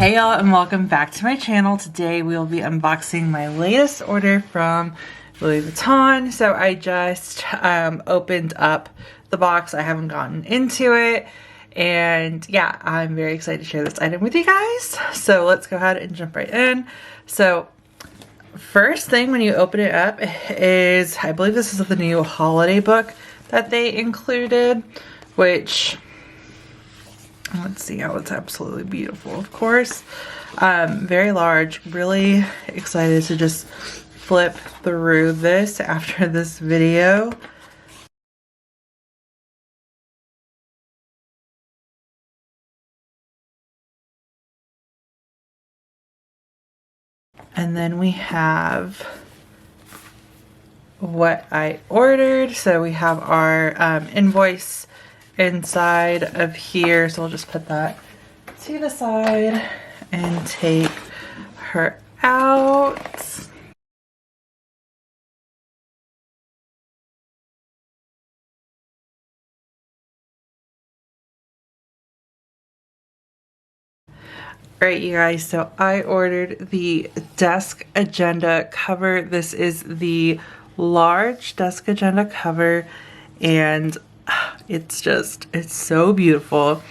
Hey y'all, and welcome back to my channel. Today we will be unboxing my latest order from Louis Vuitton. So I just opened up the box. I haven't gotten into it, and yeah, I'm very excited to share this item with you guys. So let's go ahead and jump right in. So first thing when you open it up is, I believe this is the new holiday book that they included, which, let's see, how it's absolutely beautiful, of course. Very large. Really excited to just flip through this after this video. And then we have what I ordered. So we have our invoice inside of here, so we'll just put that to the side and take her out. Alright, you guys, so I ordered the Desk Agenda cover. This is the large Desk Agenda cover, and it's so beautiful.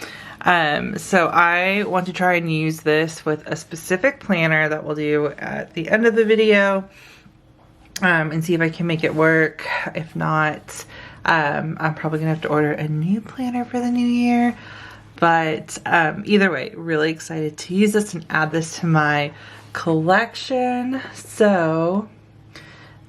So I want to try and use this with a specific planner that we'll do at the end of the video, and see if I can make it work. If not, I'm probably gonna have to order a new planner for the new year. But either way, really excited to use this and add this to my collection. So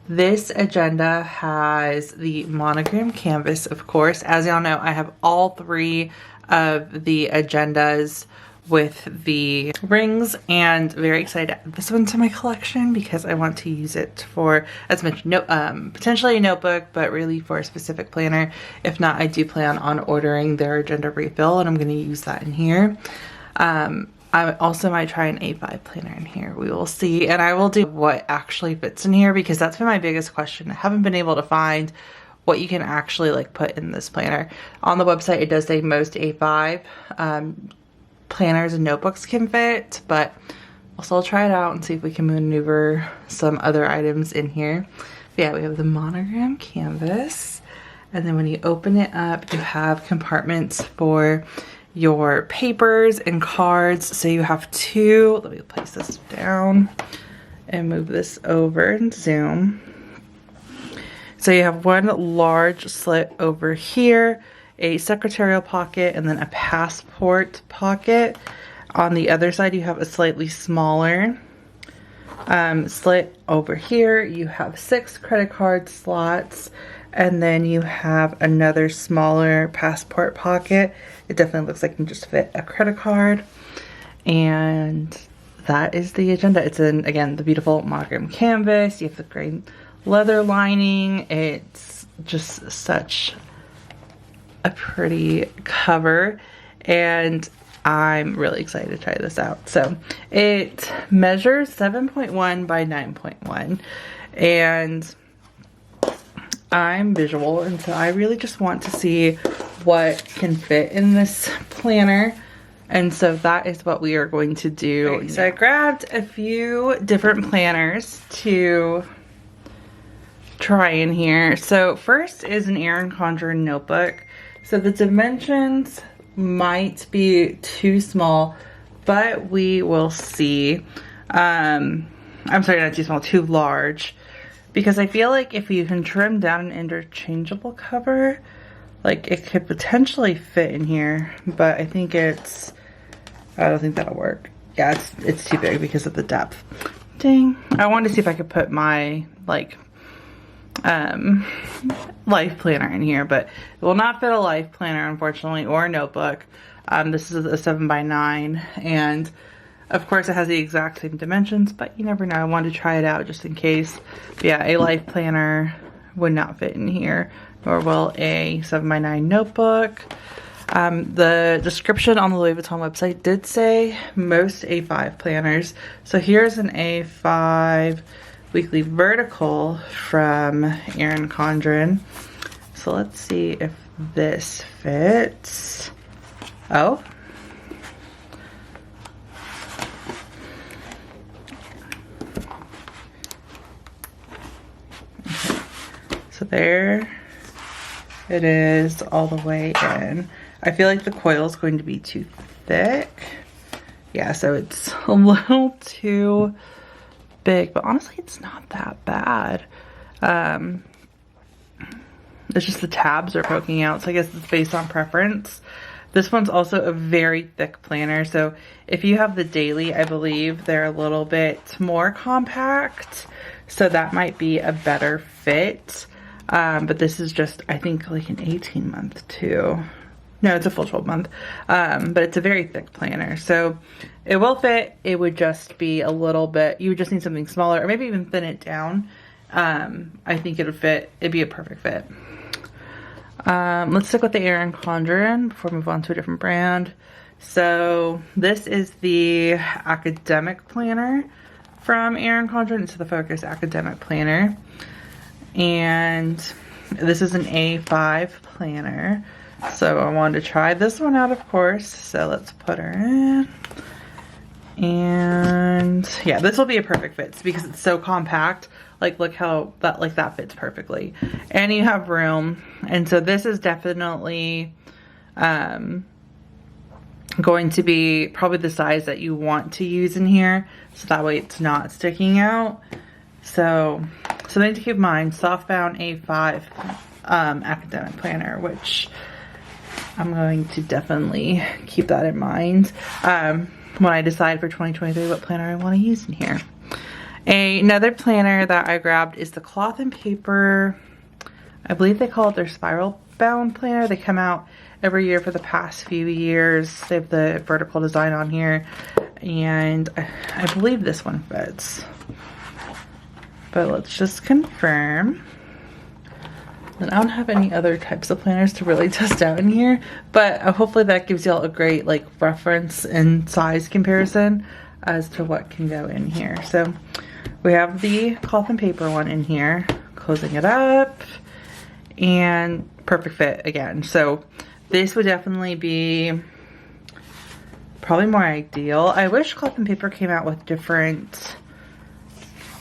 this agenda has the monogram canvas, of course. As y'all know, I have all three of the agendas with the rings, and very excited to add this one to my collection because I want to use it for, as mentioned, potentially a notebook, but really for a specific planner. If not, I do plan on ordering their agenda refill, and I'm going to use that in here. I also might try an A5 planner in here. We will see. And I will do what actually fits in here, because that's been my biggest question. I haven't been able to find what you can actually like put in this planner. On the website, it does say most A5 planners and notebooks can fit, but I'll still try it out and see if we can maneuver some other items in here. But yeah, we have the monogram canvas. And then when you open it up, you have compartments for your papers and cards. So you have two. Let me place this down and move this over and zoom. So you have one large slit over here, a secretarial pocket, and then a passport pocket. On the other side, you have a slightly smaller slit over here. You have 6 credit card slots, and then you have another smaller passport pocket. It definitely looks like it can just fit a credit card. And that is the agenda. It's in, again, the beautiful monogram canvas. You have the great leather lining. It's just such a pretty cover, and I'm really excited to try this out. So it measures 7.1 by 9.1, and I'm visual, and so I really just want to see what can fit in this planner, and so that is what we are going to do. Right, so I grabbed a few different planners to try in here. So first is an Erin Condren notebook. So the dimensions might be too small, but we will see. I'm sorry, not too small, too large. Because I feel like if you can trim down an interchangeable cover, like it could potentially fit in here, but I think I don't think that'll work. Yeah, it's too big because of the depth. Dang. I wanted to see if I could put my like life planner in here, but it will not fit a life planner, unfortunately, or a notebook. This is a 7 by 9, and of course it has the exact same dimensions, but you never know. I wanted to try it out just in case. But yeah, a life planner would not fit in here, nor will a 7 by 9 notebook. The description on the Louis Vuitton website did say most A5 planners. So here's an A5 weekly vertical from Erin Condren. So let's see if this fits. Oh, So there it is all the way in. I feel like the coil is going to be too thick. Yeah, so it's a little too big, but honestly it's not that bad. It's just the tabs are poking out, so I guess it's based on preference. This one's also a very thick planner, so if you have the daily, I believe they're a little bit more compact, so that might be a better fit. But this is just, I think, like an 18-month too. No, it's a full 12-month, but it's a very thick planner, so it will fit. It would just be a little bit, you would just need something smaller, or maybe even thin it down. I think it would fit, it'd be a perfect fit. Let's stick with the Erin Condren before we move on to a different brand. So this is the academic planner from Erin Condren. It's the Focus Academic Planner. And this is an A5 planner. So I wanted to try this one out, of course. So let's put her in. And yeah, this will be a perfect fit because it's so compact. Like, look how that fits perfectly, and you have room. And so this is definitely going to be probably the size that you want to use in here, so that way it's not sticking out. So something to keep in mind: softbound A5 academic planner, which I'm going to definitely keep that in mind when I decide for 2023 what planner I want to use in here. Another planner that I grabbed is the Cloth and Paper, I believe they call it their spiral bound planner. They come out every year for the past few years. They have the vertical design on here, and I believe this one fits. But let's just confirm. And I don't have any other types of planners to really test out in here, but hopefully that gives y'all a great like reference and size comparison as to what can go in here. So we have the Cloth and Paper one in here, closing it up, and perfect fit again. So this would definitely be probably more ideal. I wish Cloth and Paper came out with different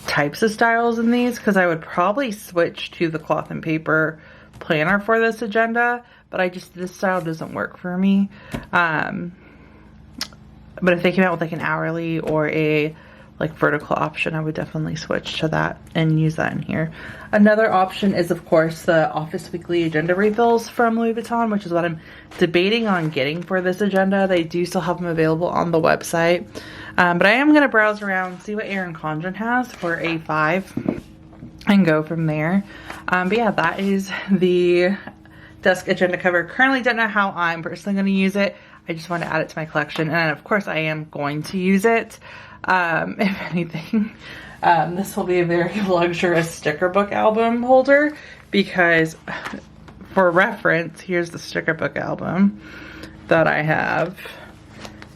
types of styles in these, because I would probably switch to the Cloth and Paper planner for this agenda, but this style doesn't work for me. But if they came out with like an hourly or a like vertical option, I would definitely switch to that and use that in here. Another option is, of course, the Office Weekly Agenda refills from Louis Vuitton, which is what I'm debating on getting for this agenda. They do still have them available on the website. But I am going to browse around, see what Erin Condren has for A5 and go from there. But yeah, that is the desk agenda cover. Currently don't know how I'm personally going to use it. I just want to add it to my collection, and of course I am going to use it. If anything, this will be a very luxurious sticker book album holder, because for reference, here's the sticker book album that I have.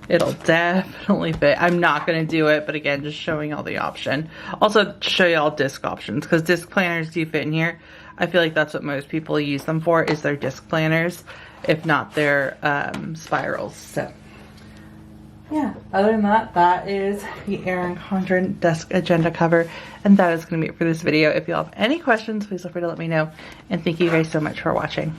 It'll definitely fit. I'm not going to do it, but again, just showing y'all the option. Also show y'all disc options, because disc planners do fit in here. I feel like that's what most people use them for, is their disc planners, if not their spirals. So yeah, other than that, that is the Erin Condren desk agenda cover, and that is going to be it for this video. If you all have any questions, please feel free to let me know, and thank you guys so much for watching.